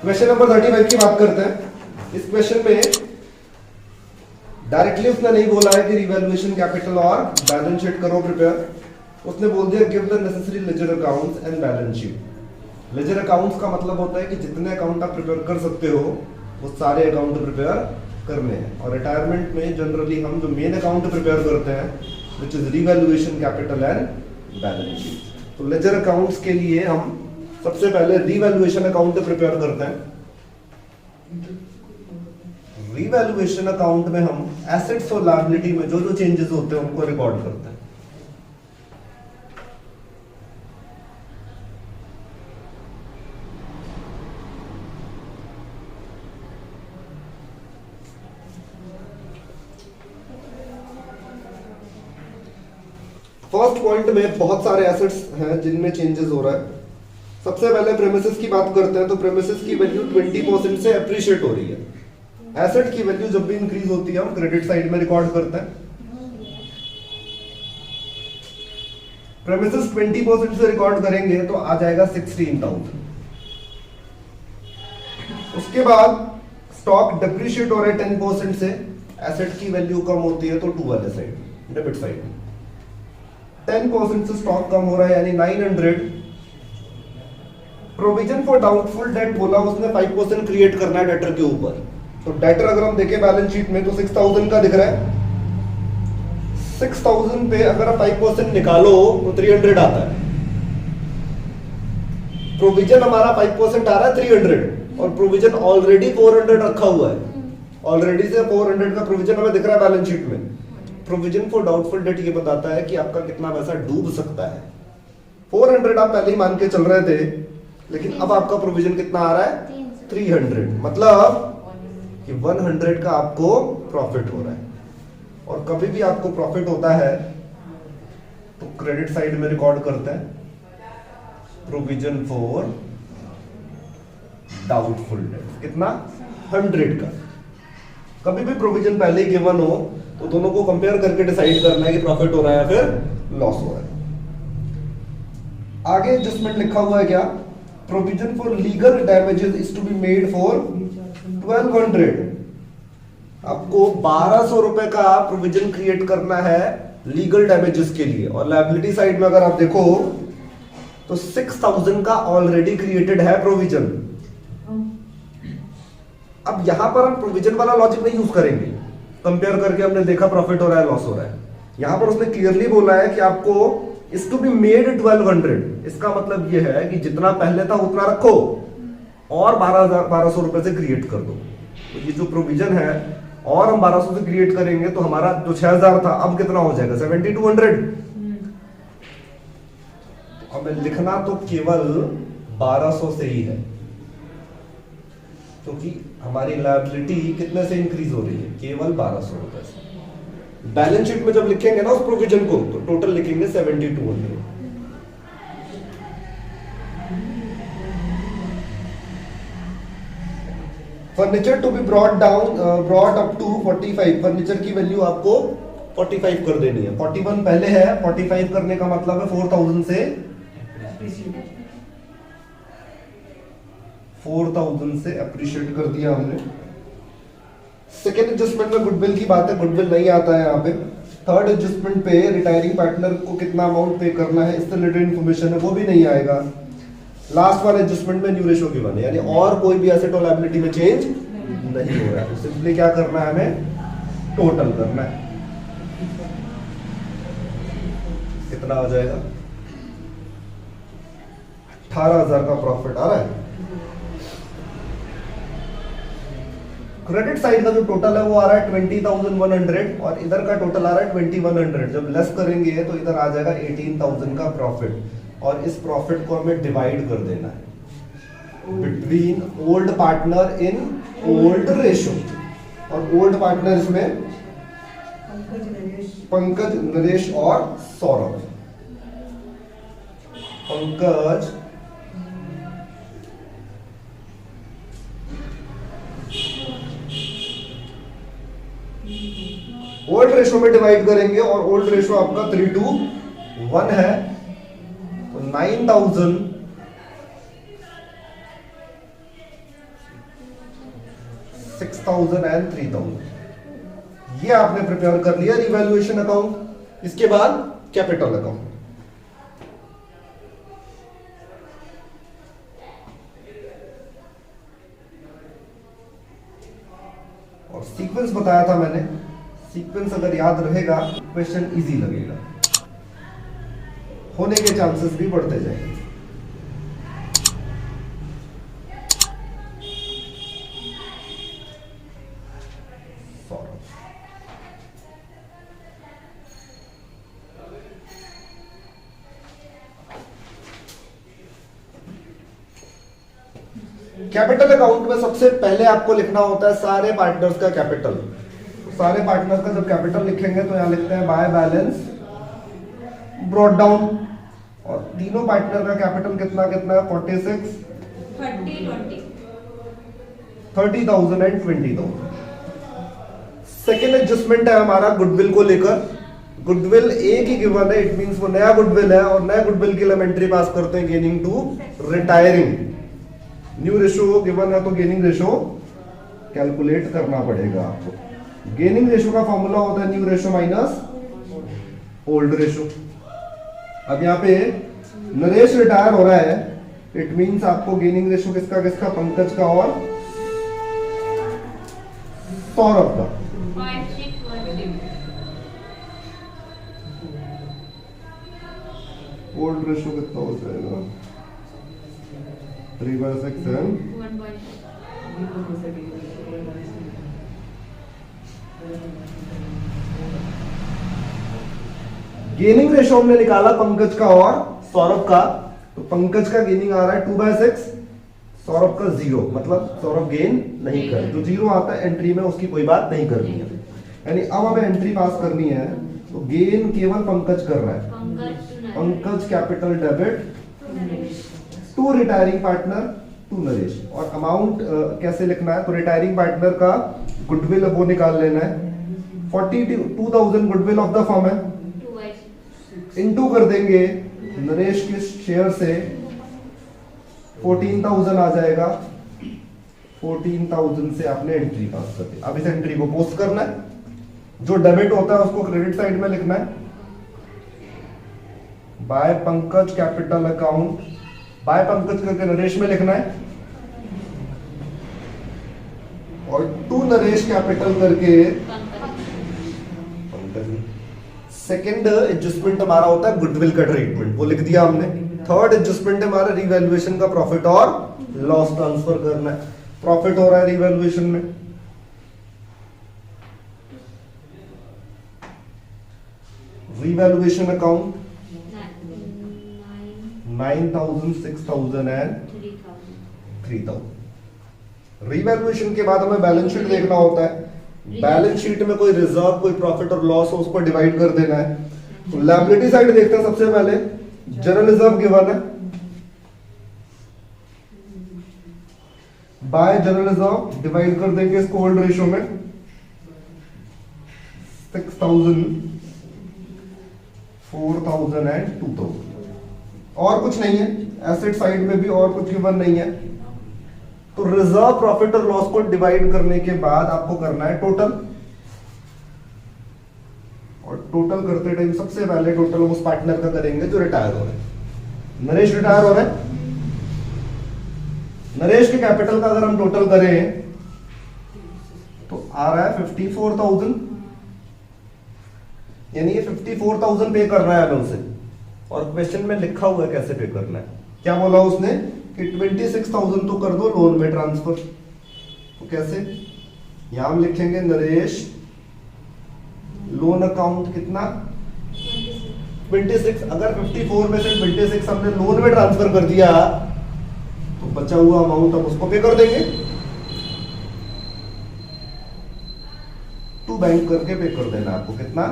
Question number 35 की बात करते हैं। इस क्वेश्चन में डायरेक्टली उसने नहीं बोला है कि रिवैल्यूएशन कैपिटल और बैलेंस शीट करो प्रिपेयर। उसने बोल दिया give the necessary ledger accounts and balance sheet. Ledger accounts का मतलब होता है कि जितने अकाउंट आप प्रिपेयर कर सकते हो वो सारे अकाउंट प्रिपेयर करने हैं। और रिटायरमेंट में जनरली हम जो मेन अकाउंट प्रिपेयर करते हैं which is revaluation capital and balance sheet. तो लेजर अकाउंट्स के लिए हम सबसे पहले रिवैल्यूएशन अकाउंट प्रिपेयर करते हैं। रिवैल्यूएशन अकाउंट में हम एसेट्स और लायबिलिटी में जो जो चेंजेस होते हैं उनको रिकॉर्ड करते हैं। फर्स्ट पॉइंट में बहुत सारे एसेट्स हैं जिनमें चेंजेस हो रहा है। सबसे पहले प्रेमिसेस की बात करते हैं तो प्रेमिसेस की वैल्यू 20% से एप्रिशिएट हो रही है। एसेट की वैल्यू जब भी इंक्रीज होती है हम क्रेडिट साइड में रिकॉर्ड करते हैं। प्रेमिसेस 20% से रिकॉर्ड करेंगे तो आ जाएगा 16,000। उसके बाद स्टॉक डिप्रिशिएट हो रहा है 10% से, एसेट की वैल्यू कम होती है तो टू वाले साइड डेबिट साइड 10% से स्टॉक कम हो रहा है यानी 900। प्रोविजन फॉर डाउटफुल डेट बोला उसने 5% क्रिएट करना है डेटर के ऊपर। तो डेटर अगर हम देखें बैलेंस शीट में तो 6,000 का दिख रहा है। 6,000 पे अगर आप 5% निकालो तो 300 आता है। प्रोविजन हमारा 5% आ रहा है 300 और प्रोविजन ऑलरेडी 400 रखा हुआ है। ऑलरेडी से 400 का प्रोविजन हमें दिख रहा है बैलेंस शीट में। प्रोविजन फॉर डाउटफुल डेट ये बताता है कि आपका कितना पैसा डूब सकता है। 400 आप पहले ही मान के चल रहे थे लेकिन अब आपका प्रोविजन कितना आ रहा है 300, मतलब कि 100 का आपको प्रॉफिट हो रहा है। और कभी भी आपको प्रॉफिट होता है तो क्रेडिट साइड में रिकॉर्ड करते हैं प्रोविजन फॉर डाउटफुल डेट। कितना 100 का। कभी भी प्रोविजन पहले ही गिवन हो तो दोनों को कंपेयर करके डिसाइड करना है कि प्रॉफिट हो रहा है या फिर लॉस हो रहा है। आगे एडजस्टमेंट लिखा हुआ है क्या, provision for legal damages is to be made for 1200। आपको 1200 रुपए का प्रोविजन क्रिएट करना है लीगल डैमेजेस के लिए। और लायबिलिटी साइड में अगर आप देखो तो 6,000 का ऑलरेडी क्रिएटेड है प्रोविजन। अब यहां पर हम प्रोविजन वाला लॉजिक नहीं यूज करेंगे, कंपेयर करके हमने देखा प्रॉफिट हो रहा है लॉस हो रहा है। यहां पर उसने क्लियरली बोला है कि आपको इस टू बी मेड 1200। इसका मतलब यह है कि जितना पहले था उतना रखो और 1200 रुपए से क्रिएट कर दो। तो ये जो प्रोविजन है और हम 1200 से क्रिएट करेंगे तो हमारा जो 6,000 था अब कितना हो जाएगा 7,200। हमें लिखना तो केवल 1200 से ही है क्योंकि हमारी लायबिलिटी कितने से इंक्रीज हो रही है केवल 1200 रुपए से। बैलेंस शीट में जब लिखेंगे ना उस प्रोविजन को तो टोटल लिखेंगे 7,200। Furniture to be brought up to 45। Furniture की वैल्यू आपको 45 कर देनी है। 41 पहले है, 45 करने का मतलब है 4,000 से 4,000 से अप्रिशिएट कर दिया हमने। सेकेंड एडजस्टमेंट में गुडविल की बात है, गुडविल नहीं आता है यहाँ पे। थर्ड एडजस्टमेंट पे रिटायरिंग पार्टनर को कितना अमाउंट पे करना है इससे रिलेटेड इन्फॉर्मेशन है वो भी नहीं आएगा। लास्ट वाले एडजस्टमेंट में न्यू रेशियो गिवन है यानी और कोई भी एसेट और लायबिलिटी में चेंज नहीं हो रहा है। तो सिंपली क्या करना है हमें टोटल करना है। कितना आ जाएगा 18,000 का प्रॉफिट आ रहा है। क्रेडिट साइड का जो टोटल है वो आ रहा है 20,100 और इधर का टोटल आ रहा है 2,100। जब लेस करेंगे तो इधर आ जाएगा 18,000 का प्रॉफिट और इस प्रॉफिट को हमें डिवाइड कर देना है between old partner in old ratio. और ओल्ड पार्टनर इसमें पंकज, नरेश और सौरभ। पंकज, ओल्ड रेशो में डिवाइड करेंगे और ओल्ड रेशो आपका 3:1 है तो 9,000 6,000 एंड 3,000। ये आपने प्रिपेयर कर लिया रिवैल्यूएशन अकाउंट। इसके बाद कैपिटल अकाउंट। और सीक्वेंस बताया था मैंने, सीक्वेंस अगर याद रहेगा क्वेश्चन इजी लगेगा, होने के चांसेस भी बढ़ते जाएंगे। कैपिटल अकाउंट में सबसे पहले आपको लिखना होता है सारे पार्टनर्स का कैपिटल। सारे पार्टनर्स का जब कैपिटल लिखेंगे तो यहां लिखते हैं बाय बैलेंस ब्रॉट डाउन। और तीनों पार्टनर का कैपिटल कितना कितना है? 46, 30,000 एंड 20,000। सेकेंड एडजस्टमेंट है हमारा गुडविल को लेकर। गुडविल एक ही गिवन है, इट मींस वो नया गुडविल है, और नया गुडविल के लिए हम एंट्री पास करते हैं gaining to retiring. New ratio given है तो गेनिंग रेशो कैलकुलेट करना पड़ेगा आपको। गेनिंग रेशो का फॉर्मूला होता है new ratio minus old ratio. अब यहाँ पे नरेश रिटायर हो रहा है, इट मींस आपको गेनिंग रेशो किसका किसका? पंकज का और सौरभ का। ओल्ड रेशो कितना हो जाएगा? 3/6 and गेनिंग रेशो हमने निकाला पंकज का और सौरभ का। तो पंकज का गेनिंग आ रहा है 2/6, सौरभ का 0, मतलब सौरभ गेन नहीं कर। जो 0 आता है एंट्री में उसकी कोई बात नहीं करनी है। यानी अब हमें एंट्री पास करनी है तो गेन केवल पंकज कर रहा है। Pankaj capital debit to retiring partner to Naresh. और अमाउंट कैसे लिखना है? तो रिटायरिंग पार्टनर का गुडविल वो निकाल लेना है। 42,000 गुडविल ऑफ द फर्म है, इनटू कर देंगे नरेश के शेयर से 14,000 आ जाएगा। 14,000 से आपने एंट्री पास कर दी। अब इस एंट्री को पोस्ट करना है। जो डेबिट होता है उसको क्रेडिट साइड में लिखना है। By Pankaj capital account, by Pankaj करके नरेश में लिखना है, और टू नरेश कैपिटल करके पंकज। सेकेंड एडजस्टमेंट हमारा होता है गुडविल का ट्रीटमेंट, वो लिख दिया हमने। थर्ड एडजस्टमेंट हमारा रिवैल्यूएशन का प्रॉफिट और लॉस ट्रांसफर करना है। प्रॉफिट हो रहा है रिवैल्यूएशन में, रिवैल्यूएशन अकाउंट 9,000, 6,000 एंड 3,000। रिवैल्यूएशन के बाद हमें बैलेंस शीट देखना होता है। बैलेंस शीट में कोई रिजर्व, कोई प्रॉफिट और लॉस हो, उसको डिवाइड कर देना है। तो लायबिलिटी साइड देखते हैं सबसे पहले। जनरल रिजर्व गिवन है, बाय जनरल रिजर्व डिवाइड कर देंगे इसको ओल्ड रेशो में। 6,000, 4,000 एंड 2,000। और कुछ नहीं है, एसेट साइड में भी और कुछ गिवन नहीं है। तो रिजर्व, प्रॉफिट और लॉस को डिवाइड करने के बाद आपको करना है टोटल। और टोटल करते टाइम सबसे पहले टोटल उस पार्टनर का करेंगे जो रिटायर हो रहे हैं। नरेश रिटायर हो रहे हैं, नरेश के कैपिटल का अगर हम टोटल करें तो आ रहा है 54,000। यानी ये 54,000 पे कर रहा है हमें उसे। और क्वेश्चन में लिखा हुआ है कैसे पे करना है। क्या बोला उसने कि 26,000 तो कर दो लोन में ट्रांसफर। तो कैसे? यहां हम लिखेंगे नरेश लोन अकाउंट कितना 26। अगर 54 में से 26 हमने लोन में ट्रांसफर कर दिया तो बचा हुआ अमाउंट हम उसको पे कर देंगे। टू बैंक करके पे कर देना आपको कितना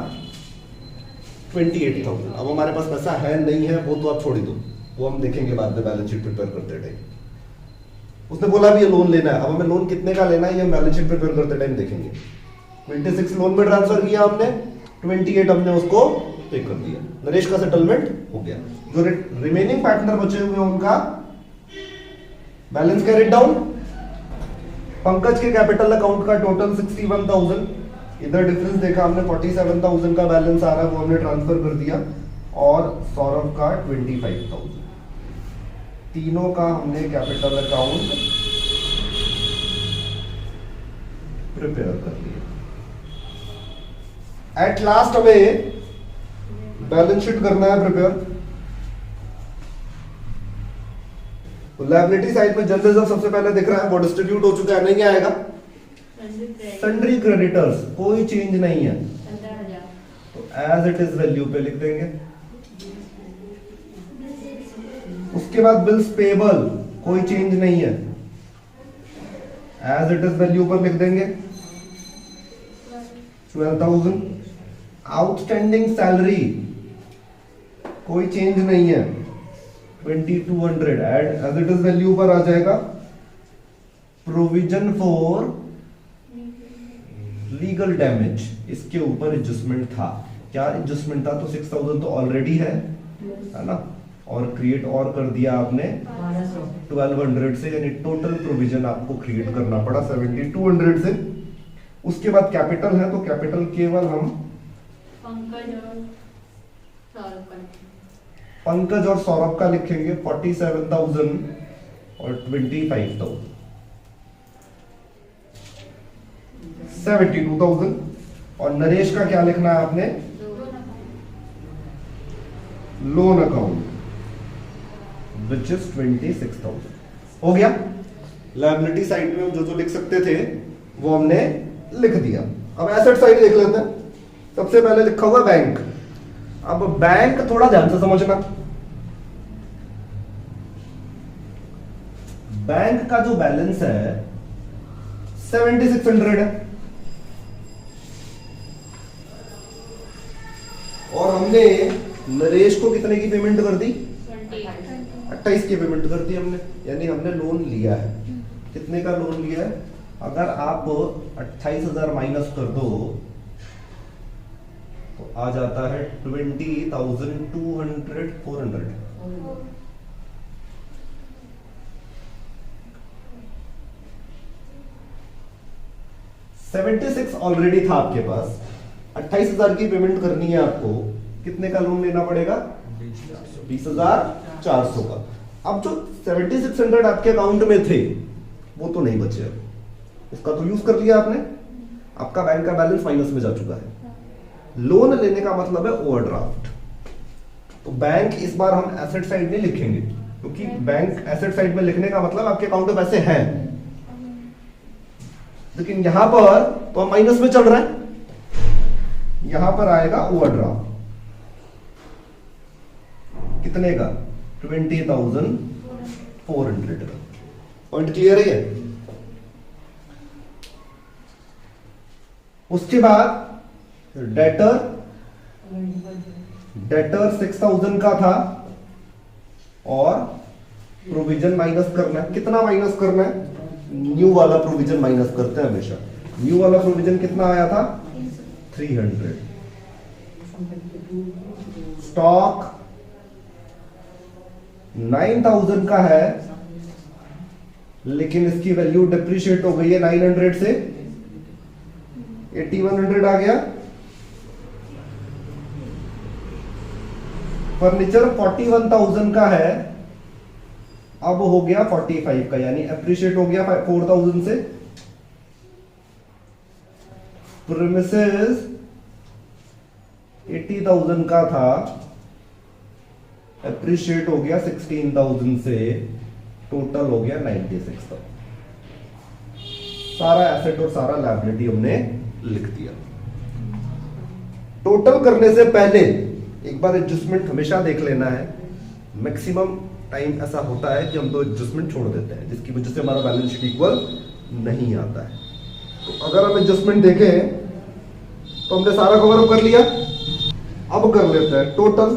28,000। अब हमारे पास पैसा है नहीं है वो तो आप छोड़ ही दो, वो हम देखेंगे बाद में बैलेंस शीट प्रिपेयर करते टाइम। उसने बोला भी ये लोन लेना है, अब हमें लोन कितने का लेना है ये हम बैलेंस शीट प्रिपेयर करते टाइम देखेंगे। 26 लोन में ट्रांसफर किया हमने, 28 हमने उसको पे कर दिया। नरेश का सेटलमेंट हो गया। जो रिमेनिंग पार्टनर बचे हुए उनका बैलेंस कैरिड डाउन। पंकज के कैपिटल अकाउंट का टोटल 61,000, इधर डिफरेंस देखा हमने 47,000 का बैलेंस आ रहा है, वो हमने ट्रांसफर कर दिया, और सौरभ का 25,000, तीनों का हमने कैपिटल अकाउंट प्रिपेयर कर लिया। एट लास्ट हमें बैलेंस शीट करना है प्रिपेयर। लायबिलिटी साइड में जनरल रिजर्व सबसे पहले दिख रहा है, वो डिस्ट्रीब्यूट हो चुका है, नहीं आएगा। सन्ड्री क्रेडिटर्स कोई चेंज नहीं है, तो एज इट इज वैल्यू पे लिख देंगे। उसके बाद बिल्स पेबल कोई चेंज नहीं है, एज इट इज वैल्यू पर लिख देंगे 12,000। आउटस्टैंडिंग सैलरी कोई चेंज नहीं है, 2,200 एज इट इज वैल्यू पर आ जाएगा। प्रोविजन फॉर लीगल डैमेज, इसके ऊपर एडजस्टमेंट था, क्या एडजस्टमेंट था, तो 6,000 तो ऑलरेडी है ना, और क्रिएट और कर दिया आपने 1,200 से, यानी टोटल प्रोविजन आपको क्रिएट करना पड़ा 7,200 से। उसके बाद कैपिटल है, तो कैपिटल केवल हम पंकज और सौरभ का लिखेंगे 47,000 और 25,000, 72,000। और नरेश का क्या लिखना है आपने, लोन अकाउंट विच इज 26,000। हो गया। लायबिलिटी साइड में हम जो जो लिख सकते थे वो हमने लिख दिया। अब एसेट साइड देख लेते हैं। सबसे पहले लिखा हुआ बैंक। अब बैंक थोड़ा ध्यान से समझना, बैंक का जो बैलेंस है 7,600 है, और हमने नरेश को कितने की पेमेंट कर दी, 28 की पेमेंट कर दी हमने, यानी हमने लोन लिया है। कितने का लोन लिया है, अगर आप 28,000 माइनस कर दो तो आ जाता है 20,200 400। $76 ऑलरेडी था आपके पास, 28,000 की पेमेंट करनी है आपको, कितने का लोन लेना पड़ेगा, 20,400 का। अब जो 7,600 आपके अकाउंट में थे वो तो नहीं बचे, उसका तो यूज कर लिया आपने, आपका बैंक का बैलेंस माइनस में जा चुका है। लोन लेने का मतलब है ओवरड्राफ्ट, तो बैंक इस बार हम एसेट साइड में लिखेंगे, क्योंकि बैंक एसेट साइड में लिखने का मतलब आपके अकाउंट में पैसे हैं, लेकिन यहां पर तो हम माइनस में चल रहा है, यहां पर आएगा ओवरड्राफ्ट। कितने का, 20,400 का। पॉइंट क्लियर है? उसके बाद डेटर 6,000 का था, और प्रोविजन माइनस करना है। कितना माइनस करना है, न्यू वाला प्रोविजन माइनस करते हैं हमेशा। न्यू वाला प्रोविजन कितना आया था, 300। स्टॉक 9,000 का है, लेकिन इसकी वैल्यू डिप्रिशिएट हो गई है 900 से 8,100 आ गया। फर्नीचर 41,000 का है, अब हो गया 45 का, यानी अप्रिशिएट हो गया 4,000 से। प्रीमिसेस 80,000 का था, अप्रिशिएट हो गया 16,000 से, टोटल हो गया 96,000। सारा एसेट और सारा लायबिलिटी हमने लिख दिया। टोटल करने से पहले एक बार एडजस्टमेंट हमेशा देख लेना है। मैक्सिमम टाइम ऐसा होता है कि हम तो एडजस्टमेंट छोड़ देते हैं, जिसकी वजह से हमारा बैलेंस शीट इक्वल नहीं आता है। तो अगर हम एडजस्टमेंट देखें तो हमने सारा कवर अप कर लिया। अब कर लेते हैं टोटल।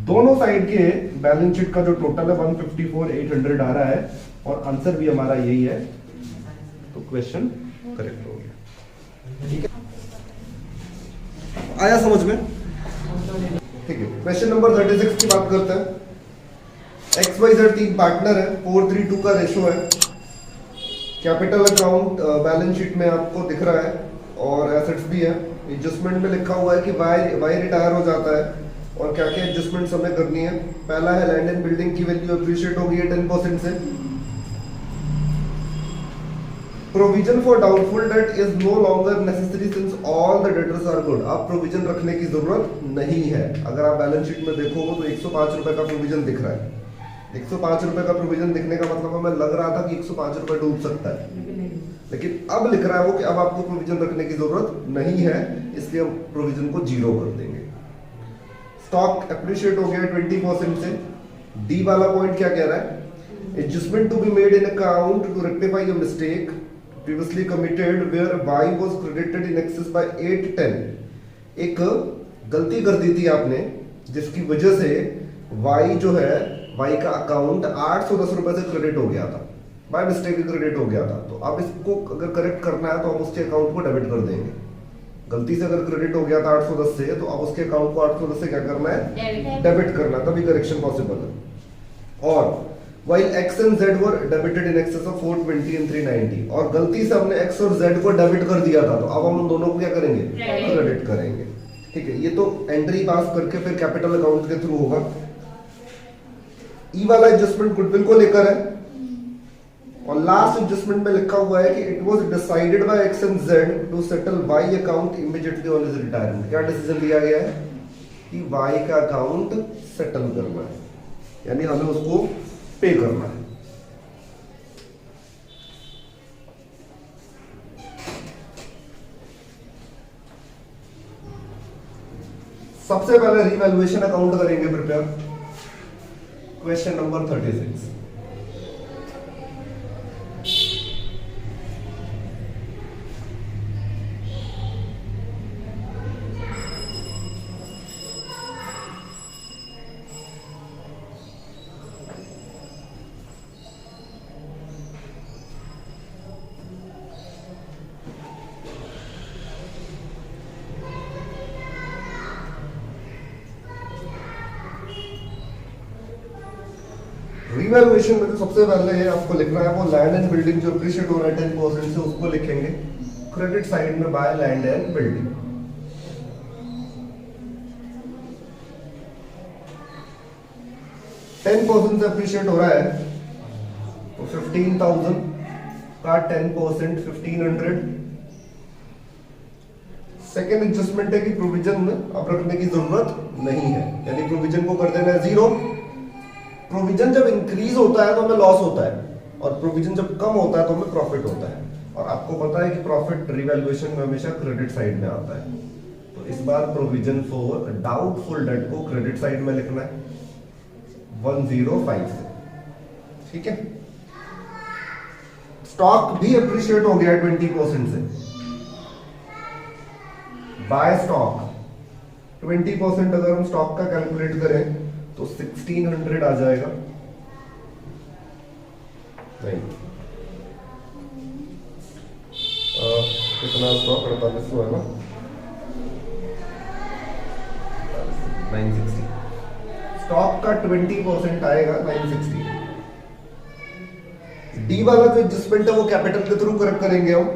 दोनों साइड के बैलेंस शीट का जो टोटल है 154,800 आ रहा है, और आंसर भी हमारा यही है, तो क्वेश्चन करेक्ट हो गया। ठीक है, आया समझ में? ठीक है, क्वेश्चन नंबर 36 की बात करते हैं। XYZ 3 पार्टनर है, 4:3:2 का रेशो है। कैपिटल अकाउंट बैलेंस शीट में आपको दिख रहा है और एसेट्स भी है। एडजस्टमेंट में लिखा हुआ है कि वाई रिटायर हो जाता है और क्या क्या एडजस्टमेंट हमें करनी है। पहला है लैंड एंड बिल्डिंग की वैल्यू अप्रिशिएट हो गई है 10% से। Provision for doubtful debt is no longer necessary since all the debtors are good. अब प्रोविजन रखने की जरूरत नहीं है। अगर आप बैलेंस शीट में देखोगे तो 105 रुपए का प्रोविजन दिख रहा है। 105 रुपए का प्रोविजन दिखने का मतलब हमें लग रहा था कि 105 रुपए डूब सकता है, लेकिन अब लिख रहा है वो कि अब आपको प्रोविजन रखने की जरूरत नहीं है, इसलिए हम प्रोविजन को 0 कर देंगे। स्टॉक एप्रिशिएट हो गया 20% से। डी वाला पॉइंट क्या कह रहा है? Adjustment to be made in account to rectify a mistake previously committed where y was credited in excess by 810। एक गलती कर दी थी आपने जिसकी वजह से y जो है y का अकाउंट 810 रुपए से क्रेडिट हो गया था, बाय मिस्टेक क्रेडिट हो गया था। तो अब इसको अगर करेक्ट करना है तो हम उसके अकाउंट को डेबिट कर देंगे। गलती से अगर क्रेडिट हो गया था 810 से, तो अब उसके अकाउंट को 810 से क्या करना है? डेबिट करना, तभी करेक्शन पॉसिबल है। और while x and z were debited in excess of 420 and 390, और गलती से हमने x और z को डेबिट कर दिया था, तो अब हम उन दोनों को क्या करेंगे? क्रेडिट करेंगे। ठीक है, ये तो एंट्री पास करके फिर कैपिटल अकाउंट के थ्रू होगा। ई वाला एडजस्टमेंट गुडविल को लेकर है और लास्ट एडजस्टमेंट में लिखा हुआ है कि it was decided by x and z to settle y account immediately on his retirement. क्या डिसीजन लिया गया है कि y का अकाउंट सेटल करना है, यानी हमें उसको पे करना है। सबसे पहले रिवैल्यूएशन अकाउंट करेंगे प्रिपेयर। Question number 36। रिवैल्यूएशन में जो सबसे पहले है आपको लिखना है वो लैंड एंड बिल्डिंग जो अप्रिशिएट हो रहा है 10% से, उसको लिखेंगे क्रेडिट साइड में बाय लैंड एंड बिल्डिंग। %10 से अप्रिशिएट हो रहा है तो 15,000 का 10% 1500। सेकेंड एडजस्टमेंट है कि प्रोविजन में अब रखने की जरूरत नहीं है, यानी प्रोविजन को कर देना है 0। प्रोविजन जब इंक्रीज होता है तो हमें लॉस होता है और प्रोविजन जब कम होता है तो हमें प्रॉफिट होता है। और आपको पता है कि प्रॉफिट रिवैल्यूएशन में हमेशा क्रेडिट साइड में आता है। तो इस बार प्रोविजन फॉर डाउटफुल डेट को क्रेडिट साइड में लिखना है 105 से। ठीक है, स्टॉक भी अप्रिशिएट हो गया 20% से। बाय स्टॉक 20% अगर हम स्टॉक का कैलकुलेट करें तो 1600 आ जाएगा। नहीं, कितना स्टॉक 4800 है ना, 960। स्टॉक का 20% आएगा 960। डी वाला जो एडजस्टमेंट है वो कैपिटल के थ्रू करेक्ट करेंगे हम,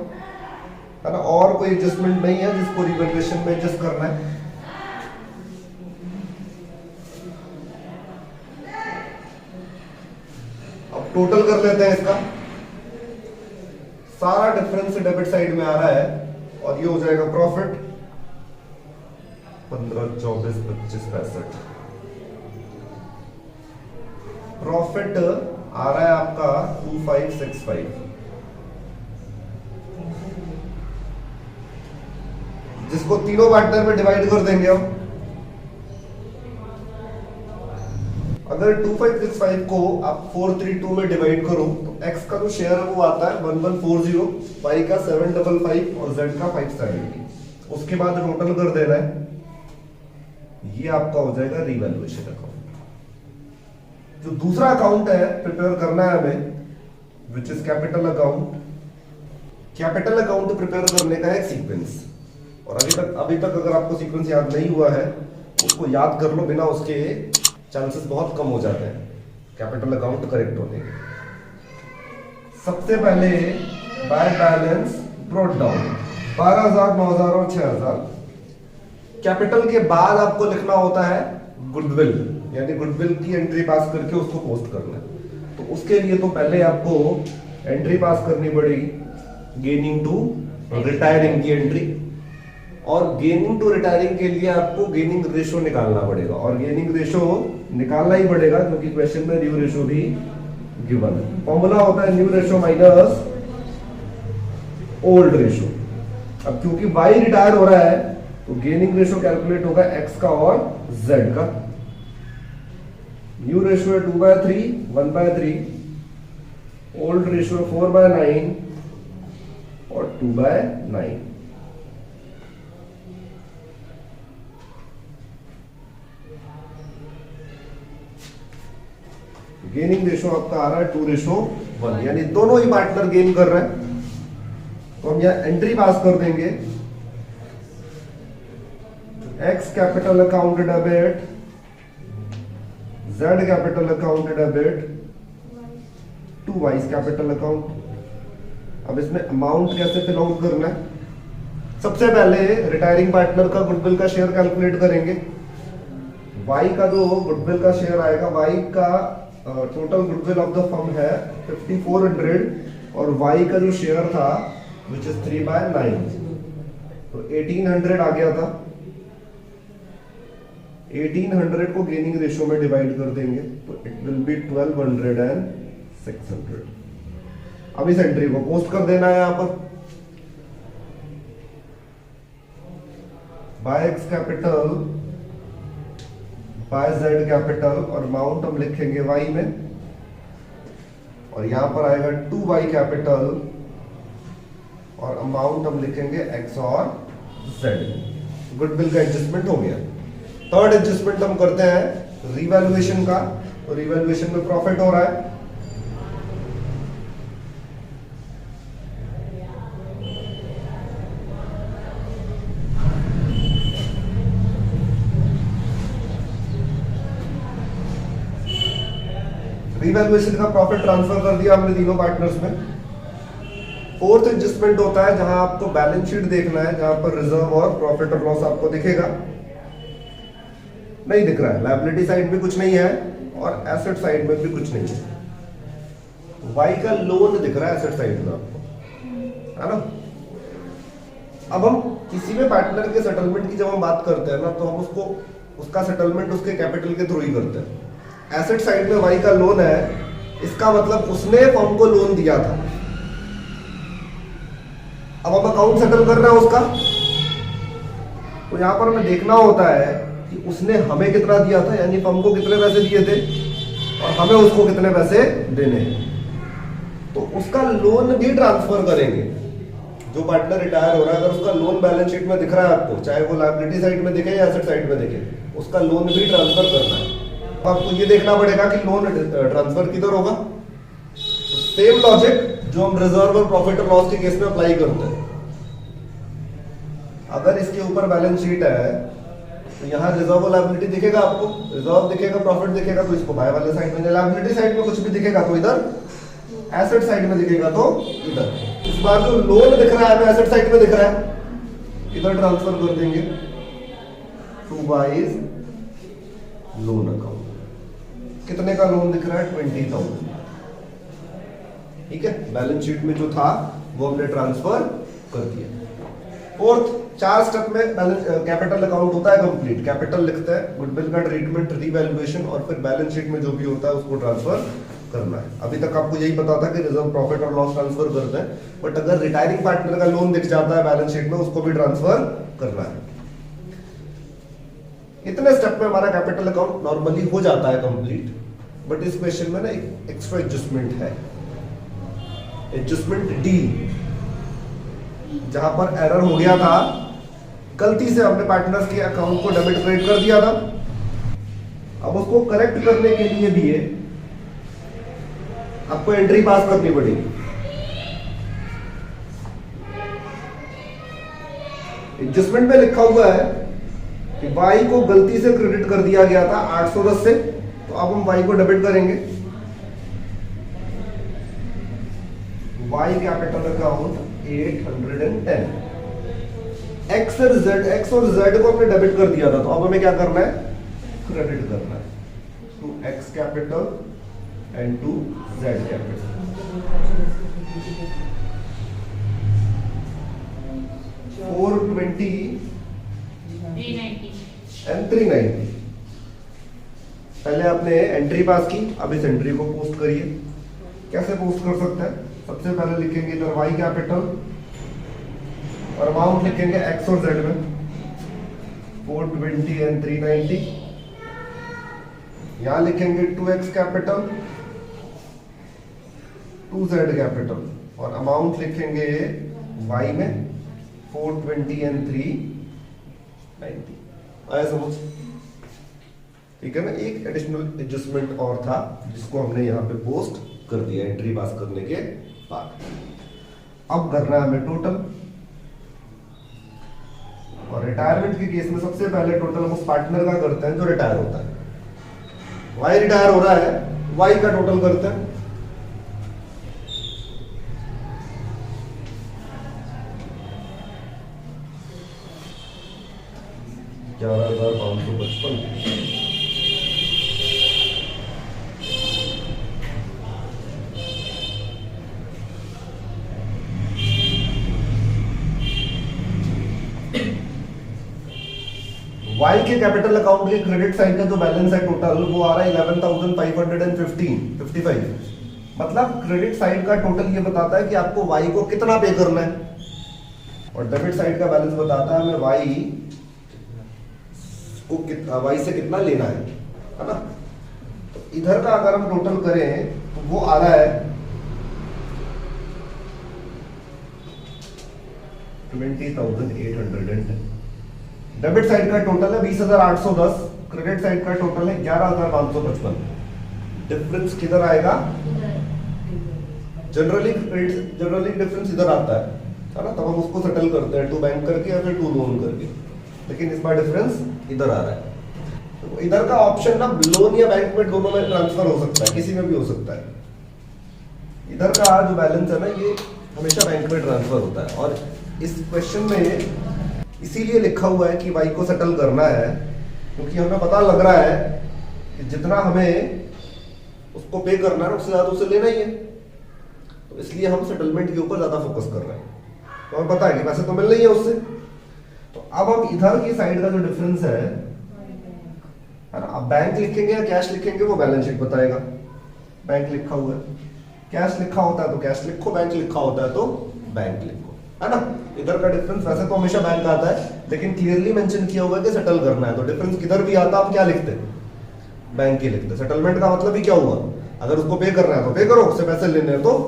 है ना, और कोई एडजस्टमेंट नहीं है जिसको रिवैल्यूएशन में एडजस्ट करना है। अब टोटल कर लेते हैं इसका। सारा डिफरेंस डेबिट साइड में आ रहा है और ये हो जाएगा प्रॉफिट 15, 24, 25, 65। प्रॉफिट आ रहा है आपका 2565। जिसको तीनों पार्टनर में डिवाइड कर देंगे हम। अगर 2565 को आप 432 में डिवाइड करो तो x का जो शेयर है वो आता है 1140, y का 755 और z का 570। उसके बाद टोटल कर देना है, ये आपका हो जाएगा रिवैल्यूएशन अकाउंट। जो दूसरा अकाउंट है प्रिपेयर करना है हमें, which is capital account. Capital account prepare करने का एक सीक्वेंस, और अभी तक अगर आपको सीक्वेंस याद नहीं हुआ है उसको याद कर लो, बिना उसके चांसेस बहुत कम हो जाते हैं। कैपिटल अकाउंट करेक्ट होने के। सबसे पहले बाय बैलेंस ब्रॉट डाउन 12,000, 9,000 और 6,000। कैपिटल के बाद आपको लिखना होता है गुडविल, यानी गुडविल की एंट्री पास करके उसको पोस्ट करना है। तो उसके लिए तो पहले आपको एंट्री पास करनी पड़ेगी, गेनिंग टू रिटायरिंग की एंट्री। और गेनिंग टू रिटायरिंग के लिए आपको गेनिंग रेशो निकालना पड़ेगा, और गेनिंग रेशो निकालना ही पड़ेगा क्योंकि क्वेश्चन में न्यू रेशो भी गिवन है। फॉर्मूला होता है new ratio minus old ratio. अब क्योंकि y रिटायर हो रहा है तो गेनिंग रेशो कैलकुलेट होगा x का और z का। न्यू रेशो है 2/3, 1/3, ओल्ड रेशो है 4/9 और 2/9। गेनिंग रेशो आपका आ रहा है 2:1, यानी दोनों ही पार्टनर गेन कर रहे हैं। तो हम यहां एंट्री पास कर देंगे, X capital account debit, Z capital account debit to Y capital account. अब इसमें अमाउंट कैसे फिल आउट करना है? सबसे पहले रिटायरिंग पार्टनर का गुडविल का शेयर कैलकुलेट करेंगे। वाई का जो गुडविल का शेयर आएगा, वाई का total goodwill of the firm है 5400 और वाई का जो शेयर था विच इज 3/9, तो 1800 आ गया था। 1800 को गेनिंग रेशो में डिवाइड कर देंगे तो इट विल बी 1200 एंड 600। अब इस एंट्री को पोस्ट कर देना है यहां पर। By X capital by Z capital और अमाउंट हम लिखेंगे वाई में, और यहां पर आएगा 2y कैपिटल और अमाउंट हम लिखेंगे x और z। गुडविल का एडजस्टमेंट हो गया। थर्ड एडजस्टमेंट हम करते हैं रिवैल्यूएशन का। तो रिवैल्यूएशन में प्रॉफिट हो रहा है, रिवैल्यूएशन का प्रॉफिट ट्रांसफर कर दिया हमने तीनों पार्टनर्स में। फोर्थ एडजस्टमेंट होता है जहां आपको बैलेंस शीट देखना है, जहां पर रिजर्व और प्रॉफिट और लॉस आपको दिखेगा, नहीं दिख रहा है। लायबिलिटी साइड में कुछ नहीं है और एसेट साइड में भी कुछ नहीं है। वाई का लोन दिख रहा है एसेट साइड में आपको, है ना। अब हम किसी भी पार्टनर के सेटलमेंट की जब हम बात करते हैं ना, तो हम उसको उसका सेटलमेंट उसके कैपिटल के थ्रू ही करते हैं। एसेट साइड में वाई का लोन है, इसका मतलब उसने फर्म को लोन दिया था। अब हम अकाउंट सेटल कर रहे हैं उसका, तो यहां पर हमें देखना होता है कि उसने हमें कितना दिया था, यानी फर्म को कितने पैसे दिए थे और हमें उसको कितने पैसे देने हैं। तो उसका लोन भी ट्रांसफर करेंगे। जो पार्टनर रिटायर हो रहा है, अगर उसका लोन बैलेंस शीट में दिख रहा है आपको, चाहे वो लायबिलिटी साइड में दिखे या एसेट साइड में दिखे, उसका लोन भी ट्रांसफर करना है। आपको ये देखना पड़ेगा कि लोन ट्रांसफर किधर होगा। सेम लॉजिक जो हम रिजर्व और प्रॉफिट और लॉस के केस में अप्लाई करते हैं। अगर इसके ऊपर बैलेंस शीट है तो यहाँ रिजर्व और लायबिलिटी दिखेगा आपको, रिजर्व दिखेगा, प्रॉफिट दिखेगा, तो इसको बाय वाले साइड में, लायबिलिटी साइड में कुछ भी दिखेगा तो इधर, एसेट साइड में दिखेगा तो इधर। इस बार जो लोन दिख रहा है हमें एसेट साइड में दिख रहा है, इधर ट्रांसफर कर देंगे टू वाइज लोन अकाउंट। कितने का लोन दिख रहा है? 20,000। ठीक है, बैलेंस शीट में जो था वो हमने ट्रांसफर कर दिया। फोर्थ, 4 स्टेप में कैपिटल अकाउंट होता है कंप्लीट। कैपिटल लिखते हैं, गुडविल का ट्रीटमेंट, रिवैल्यूएशन और फिर बैलेंस शीट में जो भी होता है उसको ट्रांसफर करना है। अभी तक आपको यही पता था कि रिजर्व, प्रॉफिट और लॉस ट्रांसफर करते हैं, बट अगर रिटायरिंग पार्टनर का लोन दिख जाता है बैलेंस शीट में, उसको भी ट्रांसफर करना है। इतने स्टेप में हमारा कैपिटल अकाउंट नॉर्मली हो जाता है कंप्लीट। बट इस क्वेश्चन में ना एक एक्स्ट्रा एडजस्टमेंट है, एडजस्टमेंट डी, जहां पर एरर हो गया था, गलती से हमने पार्टनर्स के अकाउंट को डेबिट क्रेडिट कर दिया था। अब उसको करेक्ट करने के लिए भी आपको एंट्री पास करनी पड़ेगी। एडजस्टमेंट में लिखा हुआ है कि वाई को गलती से क्रेडिट कर दिया गया था 810 से, तो अब हम वाई को डेबिट करेंगे। Y capital account 810। एक्स और जेड को हमने डेबिट कर दिया था, तो अब हमें क्या करना है, क्रेडिट करना है to X capital and to Z capital. 420 and 390। पहले आपने एंट्री पास की, अब इस एंट्री को पोस्ट करिए। कैसे पोस्ट कर सकते हैं, सबसे पहले लिखेंगे इधर वाई कैपिटल और अमाउंट लिखेंगे एक्स और जेड में 420 एंड 390। यहां लिखेंगे 2x कैपिटल 2z कैपिटल और अमाउंट लिखेंगे y में 420 एंड 390। आया समझ? ठीक है ना। एक एडिशनल एडजस्टमेंट और था जिसको हमने यहाँ पे पोस्ट कर दिया एंट्री पास करने के बाद। अब करना है हमें टोटल, और रिटायरमेंट के केस में सबसे पहले टोटल हम उस पार्टनर का करते हैं जो रिटायर होता है। वाई रिटायर हो रहा है, वाई का टोटल करते हैं। $11,555। वाई के कैपिटल अकाउंट के क्रेडिट साइड का जो बैलेंस है टोटल वो आ रहा है 11,555। मतलब क्रेडिट साइड का टोटल ये बताता है कि आपको वाई को कितना पे करना है, और डेबिट साइड का बैलेंस बताता है हमें वाई से कितना लेना है ना। तो इधर का अगर हम टोटल करें तो वो आ रहा है 20,810। डेबिट साइड का टोटल है 20,810, क्रेडिट साइड का टोटल है 11,555। डिफरेंस किधर आएगा, जनरली डिफरेंस इधर आता है ना, तब हम उसको सेटल करते हैं टू बैंक करके या फिर टू लोन करके, लेकिन इस बार डिफरेंस इधर आ रहा है। तो इधर का ऑप्शन ना लोन या बैंक में दोनों में ट्रांसफर हो सकता है, किसी में भी हो सकता है। इधर का जो बैलेंस है ना ये हमेशा बैंक में ट्रांसफर होता है, और इस क्वेश्चन में इसीलिए लिखा हुआ है कि वाई को सेटल करना है, क्योंकि हमें पता लग रहा है कि जितना हमें उसको पे करना है उससे ज्यादा उसे लेना ही है, तो इसलिए हम सेटलमेंट के ऊपर ज्यादा फोकस कर रहे हैं। तो हमें पता है कि पैसे तो मिल रही है उससे। तो अब हम इधर की साइड का जो डिफरेंस है ना, अब बैंक लिखेंगे या कैश लिखेंगे वो बैलेंस शीट बताएगा। बैंक लिखा हुआ है, कैश लिखा होता है तो कैश लिखो, बैंक लिखा होता है तो बैंक लिखो, है ना। इधर का डिफरेंस वैसे तो हमेशा बैंक आता है, लेकिन क्लियरली मेंशन किया हुआ है कि सेटल करना है, तो डिफरेंस किधर भी आता आप क्या लिखते, बैंक ही लिखते। सेटलमेंट का मतलब ही क्या हुआ, अगर उसको पे करना है तो पे करो, उससे पैसे लेने हैं तो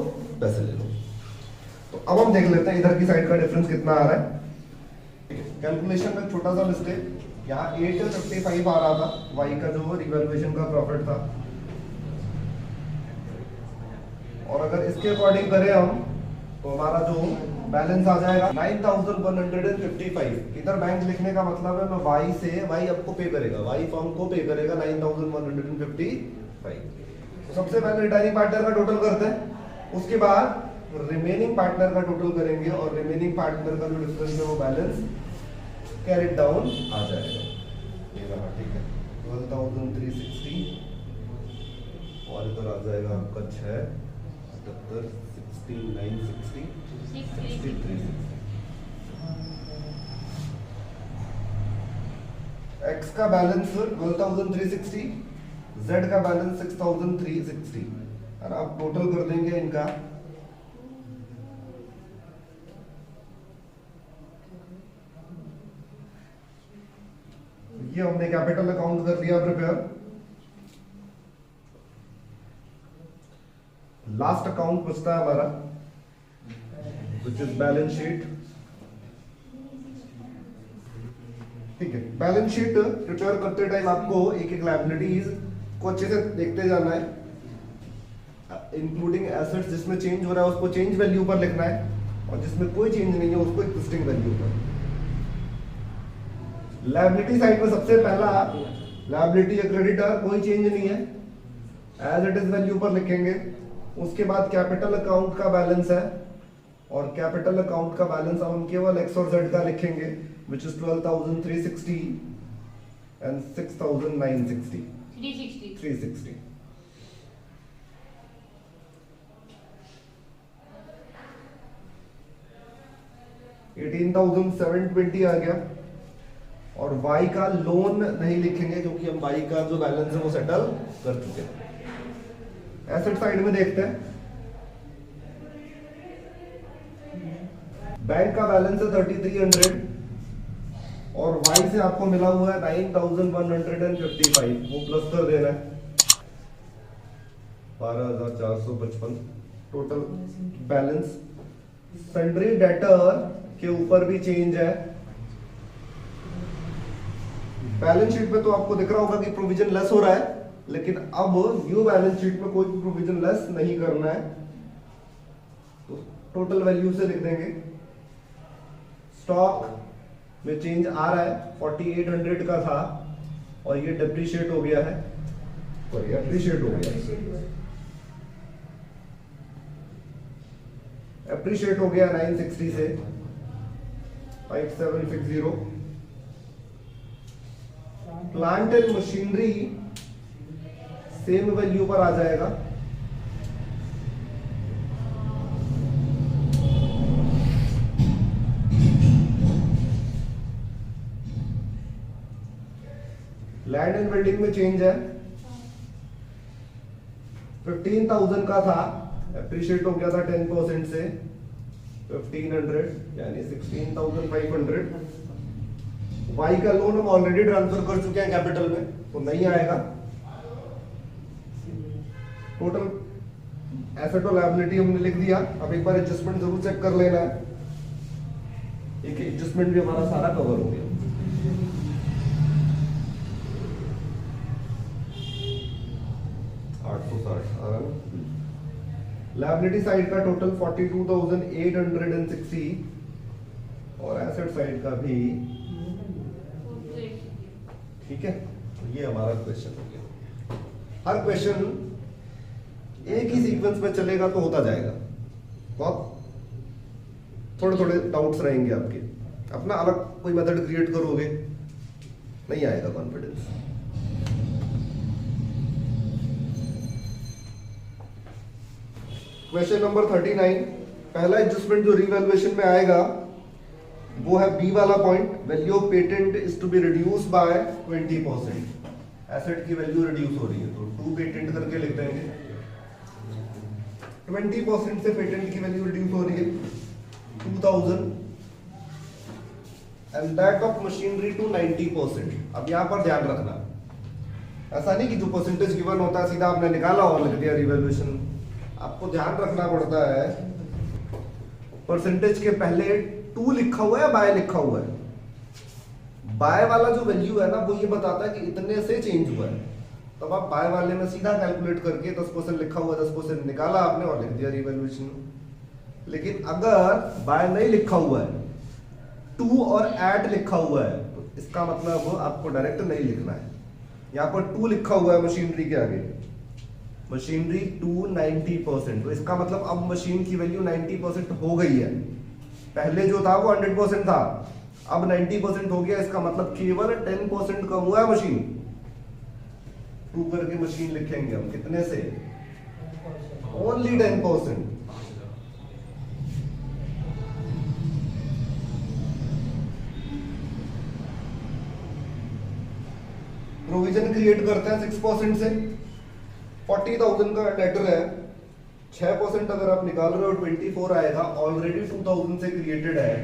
पैसे ले लो। तो अब हम देख लेते हैं इधर की साइड का डिफरेंस कितना आ रहा है। कैलकुलेशन में छोटा सा मिस्टेक, यहाँ 855 आ रहा था वाई का जो रिवैल्यूएशन का प्रॉफिट था, और अगर इसके अकॉर्डिंग करें हम तो हमारा जो बैलेंस आ जाएगा 9,155। इधर बैंक लिखने का मतलब है मैं वाई से, वाई आपको पे करेगा, वाई फर्म को पे करेगा 9,155। तो सबसे पहले रिटायरिंग पार्टनर का टोटल करते हैं, उसके बाद रिमेनिंग पार्टनर का टोटल करेंगे, और रिमेनिंग पार्टनर का जो डिफरेंस है वो बैलेंस कैरी डाउन आ जाएगा। ये रहा, ठीक है, 12,360, और इधर आ जाएगा आपका 6 960 63। एक्स का बैलेंस 12,360, जेड का बैलेंस 6,360, और आप टोटल कर देंगे इनका। ये हमने कैपिटल अकाउंट कर लिया प्रिपेयर। लास्ट अकाउंट बचता है हमारा which is बैलेंस शीट। ठीक है, बैलेंस शीट प्रिपेयर करते टाइम आपको एक एक लायबिलिटीज को अच्छे से देखते जाना है, इंक्लूडिंग एसेट्स। जिसमें चेंज हो रहा है उसको चेंज वैल्यू पर लिखना है, और जिसमें कोई चेंज नहीं है उसको एक्जिस्टिंग वैल्यू पर। लायबिलिटी साइड में सबसे पहला लायबिलिटी या क्रेडिटर कोई चेंज नहीं है, एज इट इज वैल्यू पर लिखेंगे। उसके बाद कैपिटल अकाउंट का बैलेंस है, और कैपिटल अकाउंट का बैलेंस हम केवल एक्स और जेड का लिखेंगे, विच इज 12,360 एंड 6,960 360। $18,720 आ गया। और y का लोन नहीं लिखेंगे क्योंकि हम y का जो बैलेंस है वो सेटल कर चुके हैं। एसेट साइड में देखते हैं, बैंक का बैलेंस है 3,300 और y से आपको मिला हुआ है 9,155, वो प्लस कर देना है 12,455 टोटल बैलेंस। सन्ड्री डेटर के ऊपर भी चेंज है। बैलेंस शीट में तो आपको दिख रहा होगा कि प्रोविजन लेस हो रहा है, लेकिन अब न्यू बैलेंस शीट में कोई भी प्रोविजन लेस नहीं करना है, तो टोटल वैल्यू से लिख देंगे। स्टॉक में चेंज आ रहा है, 4,800 का था और ये डेप्रिशिएट हो गया है, सॉरी एप्रिशिएट हो गया, एप्रिशिएट हो गया 960 से 5760। Plant and machinery same value पर आ जाएगा, लैंड एंड बिल्डिंग में चेंज है, 15,000 का था, एप्रिशिएट हो गया था 10% से 1,500 यानी 16,500। वाई का लोन हम ऑलरेडी ट्रांसफर कर चुके हैं कैपिटल में, तो नहीं आएगा। टोटल एसेट और लायबिलिटी हमने लिख दिया। अब एक बार एडजस्टमेंट जरूर चेक कर लेना है, एक एडजस्टमेंट भी हमारा सारा कवर हो गया। लायबिलिटी साइड का टोटल 42,860 और एसेट साइड का भी, ठीक है। तो ये हमारा क्वेश्चन हो गया। हर क्वेश्चन एक ही सीक्वेंस में चलेगा तो होता जाएगा, बहुत थोड़े थोड़े डाउट्स रहेंगे आपके, अपना अलग कोई मेथड क्रिएट करोगे नहीं आएगा कॉन्फिडेंस। क्वेश्चन नंबर 39, पहला एडजस्टमेंट जो रिवैल्यूएशन में आएगा वो है बी वाला point, value of patent is to be reduce by 20%। Asset की वैल्यू रिड्यूस हो रही है तो 2 पेटेंट करके लिख देंगे। 20% से पेटेंट की वैल्यू रिड्यूस हो रही है 2,000 and that of machinery to 90%। अब यहां पर ध्यान रखना, ऐसा नहीं कि जो परसेंटेज गिवन होता है सीधा आपने निकाला और लिख दिया रिवैल्यूएशन। आपको ध्यान रखना पड़ता है परसेंटेज के पहले 2 लिखा हुआ है, बाय लिखा हुआ है। बाय वाला जो वैल्यू है ना वो ये बताता है कि इतने से चेंज हुआ है, तब आप बाय वाले में सीधा कैलकुलेट करके 10% लिखा हुआ है 10% निकाला आपने और लिख दिया रिवैल्यूएशन। लेकिन अगर बाय नहीं लिखा हुआ है, टू और एट लिखा हुआ है, तो इसका मतलब आपको डायरेक्ट नहीं लिखना है। यहाँ पर 2 लिखा हुआ है मशीनरी के आगे, मशीनरी टू 90%, तो इसका मतलब अब मशीन की वैल्यू 90% हो गई है। पहले जो था वो 100% था, अब 90% हो गया, इसका मतलब केवल 10% कम हुआ है मशीन। प्रूव करके मशीन लिखेंगे हम कितने से, ओनली 10%। प्रोविजन क्रिएट करते हैं 6% से। 40,000 का डेटर है, 6% अगर आप निकाल रहे हो 24 आएगा, ऑलरेडी 2,000 से क्रिएटेड है,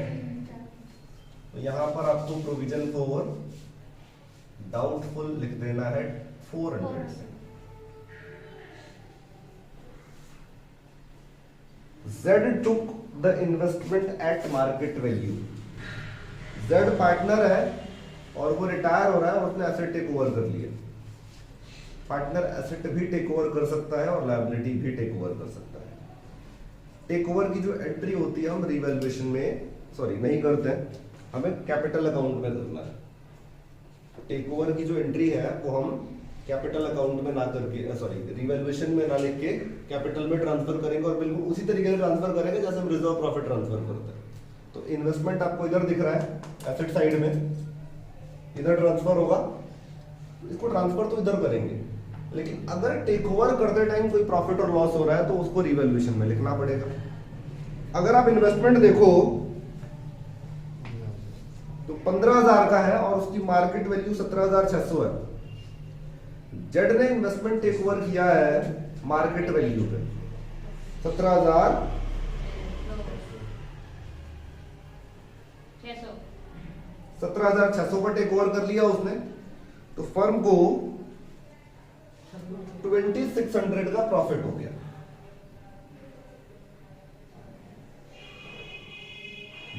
तो यहां पर आपको प्रोविजन फॉर डाउटफुल लिख देना है 400 से। Z took the investment at market value। Z partner है और वो रिटायर हो रहा है और उसने एसेट टेक ओवर कर लिया। पार्टनर एसेट भी टेक ओवर कर सकता है और लायबिलिटी भी टेक ओवर कर सकता है। टेक ओवर की जो एंट्री होती है हम रिवैल्यूएशन में नहीं करते हैं, हमें कैपिटल अकाउंट में करना है। टेक ओवर की जो एंट्री है वो हम कैपिटल अकाउंट में ना करके, सॉरी रिवैल्यूएशन में ना लिख के कैपिटल में ट्रांसफर करेंगे और बिल्कुल उसी तरीके से ट्रांसफर करेंगे जैसे हम रिजर्व प्रॉफिट ट्रांसफर करते हैं। तो इन्वेस्टमेंट आपको इधर दिख रहा है एसेट साइड में, इधर ट्रांसफर होगा, इसको ट्रांसफर तो इधर करेंगे, लेकिन अगर टेक ओवर करते टाइम कोई प्रॉफिट और लॉस हो रहा है तो उसको रिवैल्यूएशन में लिखना पड़ेगा। अगर आप इन्वेस्टमेंट देखो तो 15,000 का है और उसकी मार्केट वैल्यू 17,600 है। जेड ने इन्वेस्टमेंट टेक ओवर किया है मार्केट वैल्यू पे 17,600 पर टेक ओवर कर लिया उसने, तो फर्म को 2,600 का प्रॉफिट हो गया।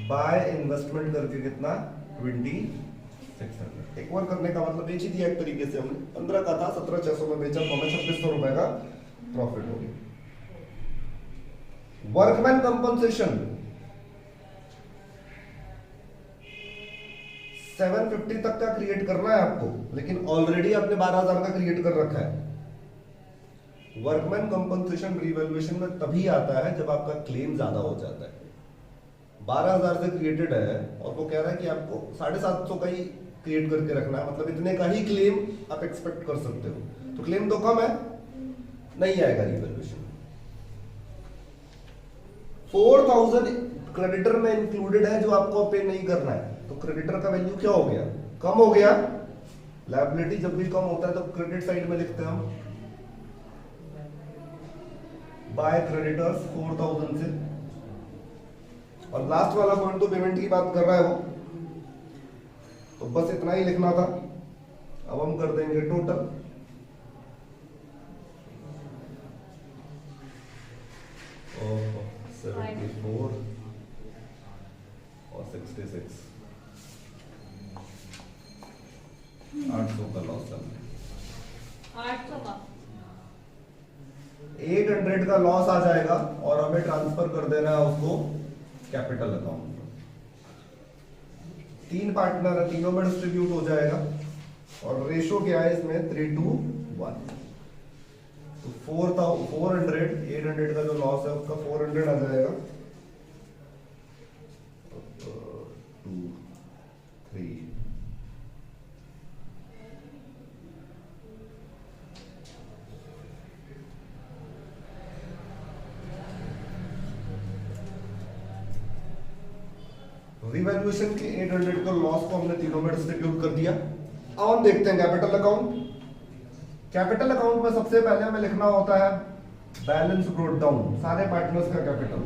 बाय इन्वेस्टमेंट करके कितना 2,600। टेक ओवर करने का मतलब बेच ही दिया एक तरीके से हमने, 15 का था 17,600 में बेचा तो हमें 2,600 रुपए का प्रॉफिट हो गया। वर्कमैन कंपनसेशन 750 तक का क्रिएट करना है आपको, लेकिन ऑलरेडी आपने 12,000 का क्रिएट कर रखा है। वर्कमैन कंपनसेशन रिवैल्यूएशन में तभी आता है जब आपका क्लेम ज्यादा हो जाता है। 12,000 से क्रिएटेड है और वो कह रहा है कि आपको 750 का ही क्रिएट करके रखना है, मतलब इतने का ही क्लेम आप एक्सपेक्ट कर सकते हो, तो क्लेम तो कम है, नहीं आएगा रिवैल्यूएशन। 4,000 क्रेडिटर में इंक्लूडेड है जो आपको पे नहीं करना है, तो क्रेडिटर का वैल्यू क्या हो गया, कम हो गया। लायबिलिटी जब भी कम होता है तो क्रेडिट साइड में लिखते हैं हम बाय क्रेडिटर्स 4,000 से, और लास्ट वाला पॉइंट तो पेमेंट की बात कर रहा है वो, तो बस इतना ही लिखना था। अब हम कर देंगे टोटल, और 74 और 66, 800 का लॉस है, 800 का 800 का लॉस आ जाएगा और हमें ट्रांसफर कर देना है उसको कैपिटल अकाउंट में। 3 पार्टनर है, तीनों में डिस्ट्रीब्यूट हो जाएगा, और रेशो क्या है इसमें 3:1। तो 400, 800 का जो लॉस है उसका 400 आ जाएगा, 2, 3, रिवैल्यूएशन के 800 का लॉस को हमने तीनों में डिस्ट्रीब्यूट कर दिया। अब हम देखते हैं कैपिटल अकाउंट। कैपिटल अकाउंट में सबसे पहले हमें लिखना होता है बैलेंस ब्रोट डाउन, सारे पार्टनर्स का कैपिटल।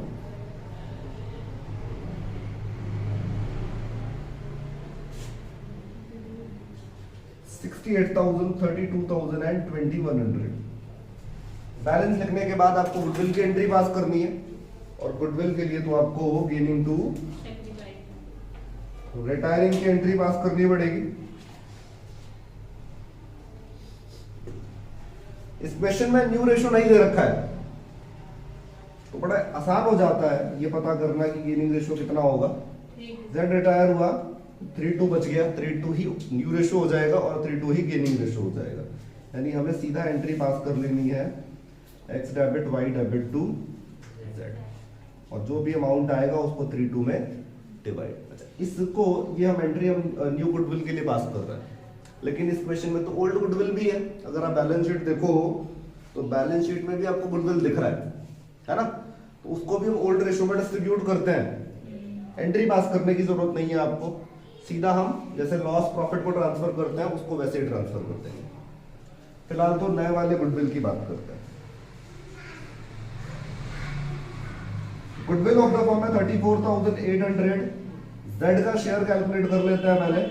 $68,000, बैलेंस लिखने के बाद आपको गुडविल की एंट्री पास करनी है, और गुडविल के लिए तो आपको गेनिंग टू रिटायरिंग की एंट्री पास करनी पड़ेगी। इस क्वेश्चन में न्यू रेशो नहीं दे रखा है, तो बड़ा आसान हो जाता है ये पता करना कि गेनिंग रेशो कितना होगा। जेड रिटायर हुआ, 3:2 बच गया, 3:2 ही न्यू रेशो हो जाएगा और 3:2 ही गेनिंग रेशो हो जाएगा। यानी हमें सीधा एंट्री पास कर लेनी है X debit Y debit to Z, और जो भी अमाउंट आएगा उसको 3:2 में डिवाइड। अच्छा, इसको ये हम एंट्री हम न्यू गुडविल के लिए पास कर रहे हैं, लेकिन इस क्वेश्चन में तो ओल्ड गुडविल भी है। अगर आप बैलेंस शीट देखो तो बैलेंस शीट में भी आपको गुडविल दिख रहा है ना, तो उसको भी हम ओल्ड रेशो में डिस्ट्रीब्यूट करते हैं। एंट्री पास करने की जरूरत नहीं है आपको, सीधा हम जैसे लॉस प्रॉफिट को ट्रांसफर करते हैं उसको वैसे ही ट्रांसफर करते हैं। फिलहाल तो नए वाले गुडविल की बात करते हैं। गुडविल ऑफ द फॉर्म है 34,800। जेड का शेयर कैलकुलेट कर लेते हैं पहले।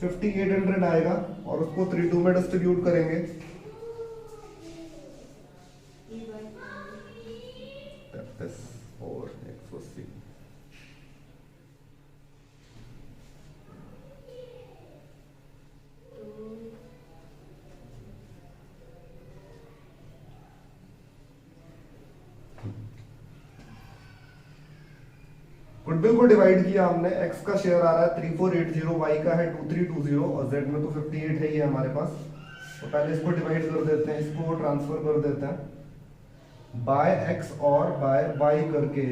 5,800 आएगा और उसको 3:2 में डिस्ट्रीब्यूट करेंगे। 34 180। गुडविल को डिवाइड किया हमने, x का शेयर आ रहा है 3480, y का है 2320 और z में तो 58 है ही है हमारे पास। तो पहले इसको डिवाइड कर देते हैं, इसको ट्रांसफर कर देते हैं बाय x और बाय y करके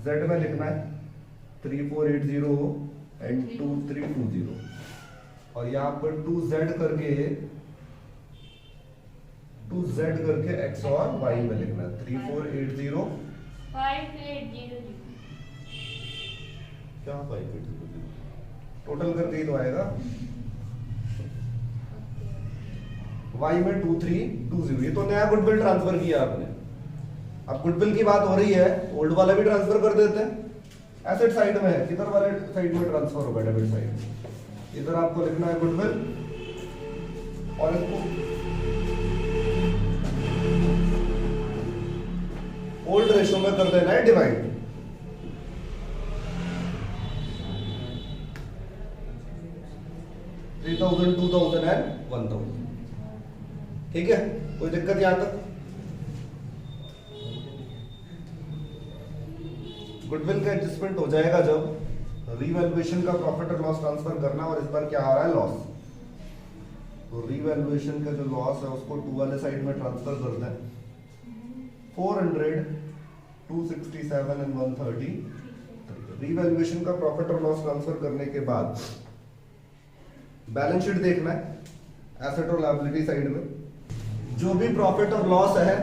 z में लिखना है 3480 एंड 2320 और यहाँ पर 2z करके x और y में लिखना है 3480 5800 क्या 5800 टोटल करके ही तो आएगा। y में 2320, ये तो नया गुडविल ट्रांसफर किया आपने। अब गुडविल की बात हो रही है, ओल्ड वाला भी ट्रांसफर कर देते हैं। एसेट साइड में है, किधर वाले साइड में ट्रांसफर होगा? Debit side. इधर आपको लिखना है गुडविल और इसको ओल्ड रेशो में कर देना है डिवाइड। $3000, $2000 एंड 1000। ठीक है, कोई दिक्कत यहां तक? गुडविल का एडजस्टमेंट हो जाएगा जब रीवैल्यूएशन का प्रॉफिट और लॉस ट्रांसफर करना, और इस पर क्या आ रहा है? लॉस। तो रीवैल्यूएशन का जो लॉस है उसको 2 वाले साइड में ट्रांसफर करते हैं। 400, 267 एंड 130। रीवैल्यूएशन का प्रॉफिट और लॉस ट्रांसफर करने के बाद बैलेंस शीट देखना है, एसेट और लायबिलिटी साइड में जो भी प्रॉफिट और लॉस है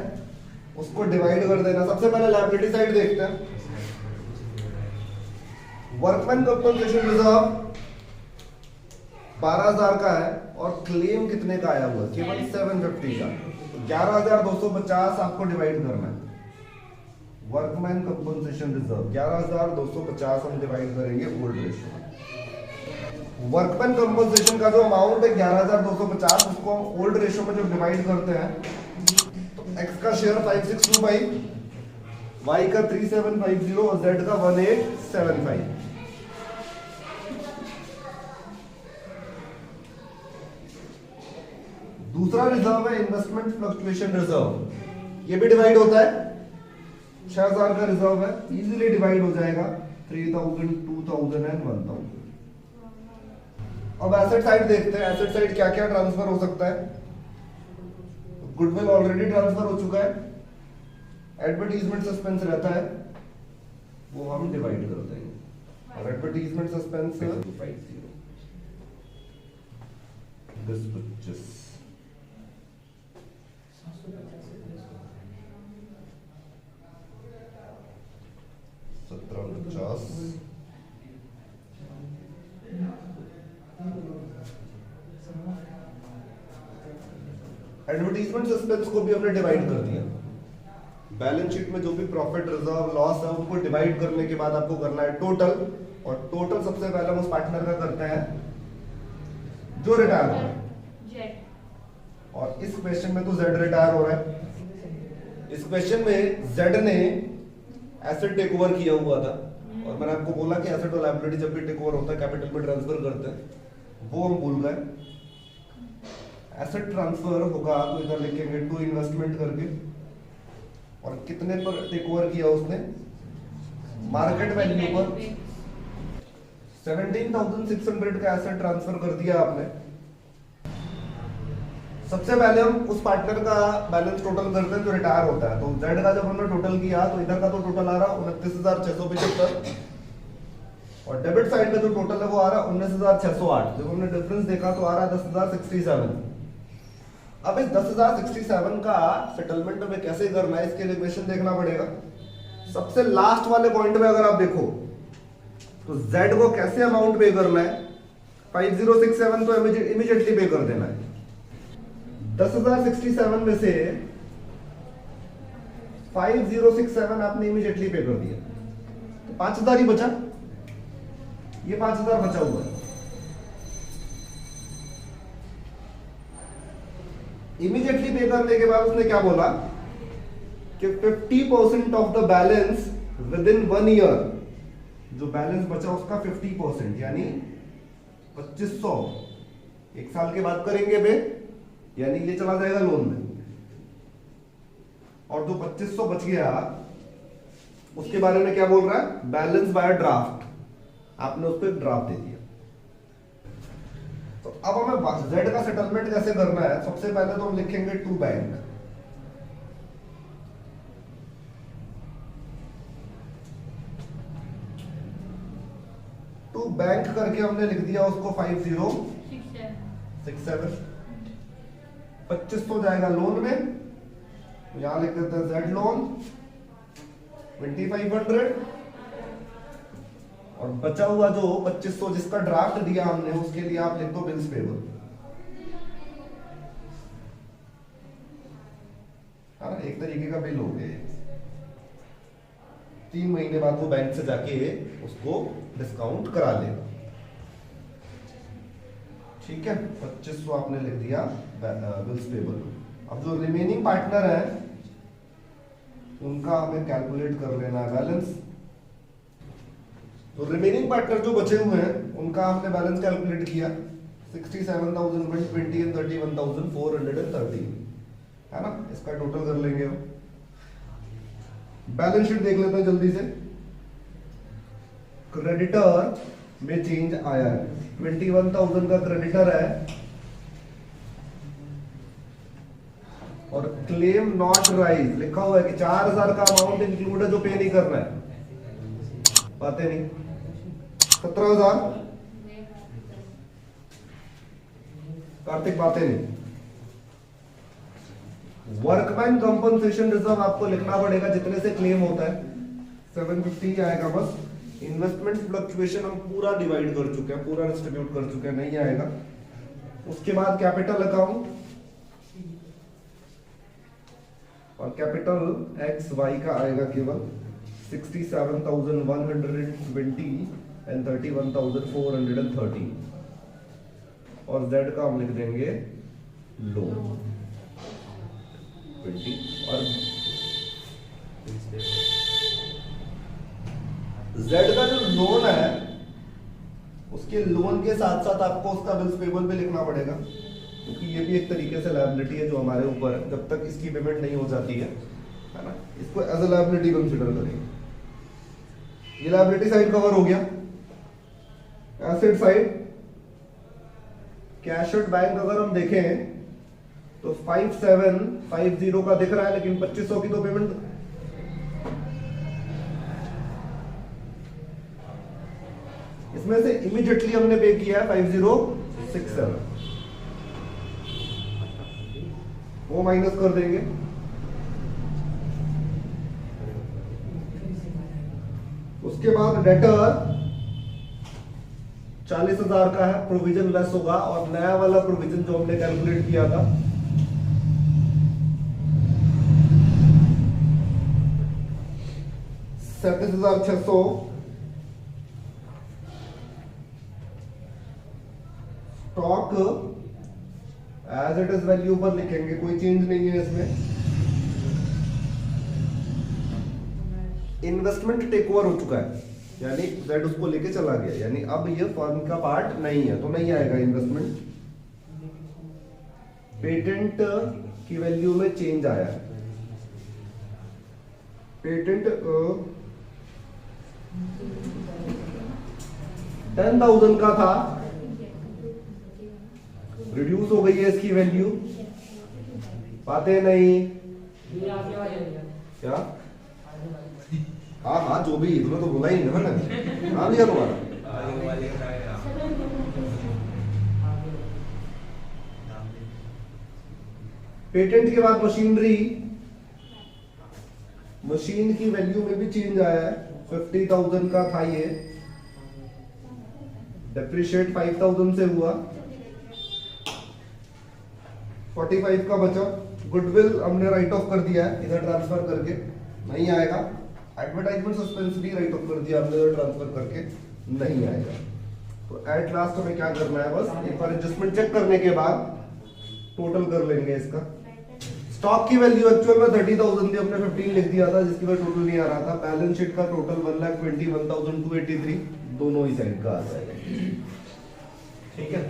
उसको डिवाइड कर देना। सबसे पहले लायबिलिटी साइड देखते हैं। वर्कमैन कंपनसेशन रिजर्व 12,000 का है और क्लेम कितने का आया हुआ? केवल 750 का। तो 11,250 आपको डिवाइड करना है। वर्कमैन कंपनसेशन रिजर्व 11,250 हम डिवाइड करेंगे ओल्ड रेशियो। वर्कमैन कंपनसेशन का जो अमाउंट है 11,250, उसको हम ओल्ड रेशियो में जब डिवाइड करते हैं तो x का शेयर 5625, y का 3750 और z का 1875। दूसरा रिजर्व है इन्वेस्टमेंट फ्लक्चुएशन रिजर्व, ये भी डिवाइड होता है। 6,000 का रिजर्व है, इजीली डिवाइड हो जाएगा 3,000, 2,000 एंड 1,000। अब एसेट साइड देखते हैं, एसेट साइड क्या क्या ट्रांसफर हो सकता है। गुडविल ऑलरेडी ट्रांसफर हो चुका है। एडवर्टीजमेंट सस्पेंस रहता है, वो हम डिवाइड कर देंगे। और advertisement suspense 250 this 25 1750 advertisement suspense को भी हमने डिवाइड कर दिया। बैलेंस शीट में जो भी प्रॉफिट रिजर्व लॉस है उनको डिवाइड करने के बाद आपको करना है टोटल, और टोटल सबसे पहले हम उस पार्टनर का करते हैं जो रिटायर हो रहा है। और इस क्वेश्चन में तो जेड रिटायर हो रहा है। इस क्वेश्चन में जेड ने एसेट टेक ओवर किया हुआ था, और मैंने आपको बोला कि एसेट और लायबिलिटी जब भी टेक ओवर होता है कैपिटल में ट्रांसफर करते हैं, वो हम भूल गए। एसेट ट्रांसफर होगा तो इधर लिखेंगे टू इन्वेस्टमेंट करके, और कितने पर टेक ओवर किया उसने? मार्केट वैल्यू पर 17,600 का एसेट ट्रांसफर कर दिया आपने। सबसे पहले हम उस पार्टनर का बैलेंस टोटल करते हैं जो रिटायर होता है। तो जेड का जब हमने टोटल किया तो इधर का तो टोटल आ रहा 29,675, और डेबिट साइड में जो टोटल है वो आ रहा 19,608। जब हमने डिफरेंस देखा तो आ रहा 10,067। अब इस 10,067 का सेटलमेंट हमें कैसे करना है, इसके लिए इक्वेशन देखना पड़ेगा। सबसे लास्ट वाले पॉइंट में अगर आप देखो तो Z को कैसे अमाउंट पे करना है? 5067 तो इमीडिएटली पे कर देना है। 10,067 में से 5067 आपने इमीडिएटली पे कर दिया, तो 5,000 ही बचा। ये 5,000 बचा हुआ है। इमीडिएटली पे करने के बाद उसने क्या बोला कि 50% of the balance with in 1 year, जो बैलेंस बचा उसका 50% यानी 2500 एक साल के बाद करेंगे पे, यानी ये चला जाएगा लोन में। और जो 2500 बच गया उसके बारे में क्या बोल रहा है, बैलेंस बाय ड्राफ्ट, आपने उसको एक ड्राफ्ट दे दिया। तो अब हमें जेड का सेटलमेंट कैसे करना है, सबसे पहले तो हम लिखेंगे टू बैंक। टू बैंक करके हमने लिख दिया उसको 5067, 2500 जाएगा लोन में, यहां लिख देते हैं जेड लोन 2500, और बचा हुआ जो 2500 जिसका ड्राफ्ट दिया हमने उसके लिए आप लिख दो बिल्स पेबल, एक तरीके का बिल हो गया। 3 महीने बाद वो बैंक से जाके उसको डिस्काउंट करा लेगा। ठीक है, 2500 आपने लिख दिया बिल्स पेबल। अब जो रिमेनिंग पार्टनर है उनका हमें कैलकुलेट कर लेना है बैलेंस। तो रिमेनिंग पार्टनर जो बचे हुए हैं उनका हमने बैलेंस कैलकुलेट किया 67,120 एंड 31,430 है ना, इसका टोटल कर लेंगे हम। बैलेंस शीट देख लेते हैं जल्दी से। क्रेडिटर में चेंज आया है, 21,000 का क्रेडिटर है और क्लेम नॉट राइज लिखा हुआ है कि 4,000 का अमाउंट इंक्लूड है जो पे नहीं करना है, बातें नहीं। 17,000 कार्तिक, बातें नहीं। वर्कमैन कंपनसेशन रिजर्व आपको लिखना पड़ेगा जितने से क्लेम होता है, 750 आएगा बस। इन्वेस्टमेंट फ्लक्चुएशन हम पूरा डिवाइड कर चुके हैं, पूरा डिस्ट्रीब्यूट कर चुके हैं, नहीं आएगा। उसके बाद कैपिटल अकाउंट, और कैपिटल एक्स वाई का आएगा केवल 67,120 एंड 31,430, और जेड का हम लिख देंगे लोन 20। और जेड का जो लोन है उसके लोन के साथ साथ आपको उसका बिल्स पेबल पे लिखना पड़ेगा, क्योंकि ये भी एक तरीके से लायबिलिटी है जो हमारे ऊपर है। जब तक इसकी पेमेंट नहीं हो जाती है ना, इसको एज अ लायबिलिटी कंसीडर करेंगे। ये लायबिलिटी साइड कवर हो गया। Asset side, cash at bank अगर हम देखें तो 5750 का दिख रहा है, लेकिन 2500 की तो पेमेंट इसमें से इमीडिएटली हमने पे किया है 5067, वो माइनस कर देंगे। उसके बाद डेटर 40,000 का है, प्रोविजन लेस होगा, और नया वाला प्रोविजन जो हमने कैलकुलेट किया था 37,600। Stock as it is value पर लिखेंगे, कोई चेंज नहीं है इसमें। इन्वेस्टमेंट टेक ओवर हो चुका है, यानी जेड उसको लेके चला गया, यानी अब ये फर्म का पार्ट नहीं है, तो नहीं आएगा इन्वेस्टमेंट। पेटेंट की वैल्यू में चेंज आया है, पेटेंट 10,000 का था, रिड्यूस हो गई है इसकी वैल्यू, बातें नहीं क्या? हाँ हाँ, जो भी तुमने तो बोला ही नहीं मैंने, हाँ लिया तुम्हारा। पेटेंट के बाद मशीनरी, मशीन की वैल्यू में भी चेंज आया है, 50,000 का था ये, डेप्रिशिएट 5,000 से हुआ, 45 का बचा। गुडविल हमने राइट ऑफ कर दिया है इधर ट्रांसफर करके, नहीं आएगा। एडवर्टाइजमेंट सस्पेंस भी राइट ऑफ कर दिया हमने इधर ट्रांसफर करके, नहीं आएगा। तो एट लास्ट हमें क्या करना है, बस एक बार एडजस्टमेंट चेक करने के बाद टोटल कर लेंगे इसका। स्टॉक की वैल्यू एक्चुअल में 30,000 थी, हमने 15 लिख दिया था जिसकी वजह टोटल नहीं आ रहा था। बैलेंस शीट का टोटल 1,21,283 दोनों ही साइड का आ जाएगा। ठीक है।